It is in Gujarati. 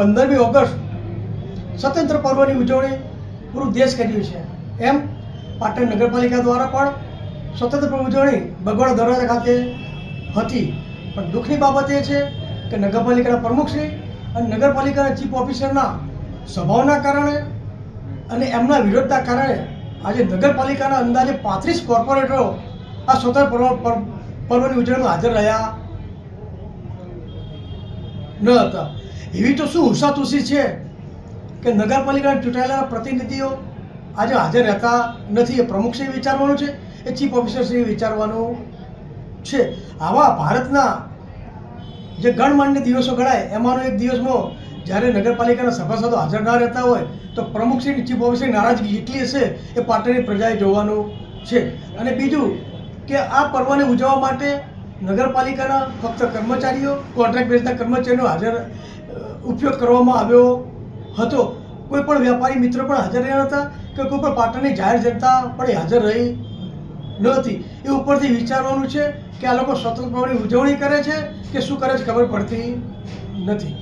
15મી ઓગસ્ટ સ્વતંત્ર પર્વની ઉજવણી પૂરો દેશ કર્યું છે, એમ પાટણ નગરપાલિકા દ્વારા પણ સ્વતંત્ર પર્વ ઉજવણી ભગવાન દરવાજા ખાતે હતી. પણ દુઃખની બાબત એ છે કે નગરપાલિકાના પ્રમુખશ્રી અને નગરપાલિકાના ચીફ ઓફિસરના સ્વભાવના કારણે અને એમના વિરોધના કારણે આજે નગરપાલિકાના અંદાજે 35 કોર્પોરેટરો આ સ્વતંત્ર પર્વની ઉજવણીમાં હાજર રહ્યા ન હતા. એવી તો શું હુસાતુસી છે કે નગરપાલિકાના ચૂંટાયેલા પ્રતિનિધિઓ આજે હાજર રહેતા નથી. એ પ્રમુખશ્રી વિચારવાનું છે, એ ચીફ ઓફિસરશ્રી વિચારવાનું છે. આવા ભારતના જે ગણમાન્ય દિવસો ગણાય એમાંનો એક દિવસમાં જ્યારે નગરપાલિકાના સભાસદો હાજર ના રહેતા હોય તો પ્રમુખશ્રી ચીફ ઓફિસરની નારાજગી એટલી હશે એ પાટણની પ્રજાએ જોવાનું છે. અને બીજું કે આ પર્વને ઉજવવા માટે નગરપાલિકાના ફક્ત કર્મચારીઓ, કોન્ટ્રાક્ટ બેઝના કર્મચારીઓ હાજર ઉપયોગ કરવામાં આવ્યો હતો. કોઈ પણ વ્યાપારી મિત્રો પણ હાજર રહ્યા હતા કે કોઈ પણ પાટણની જાહેર જનતા પણ હાજર રહી ન હતી. એ ઉપરથી વિચારવાનું છે કે આ લોકો સ્વતંત્ર પર્વની ઉજવણી કરે છે કે શું કરે છે ખબર પડતી નથી.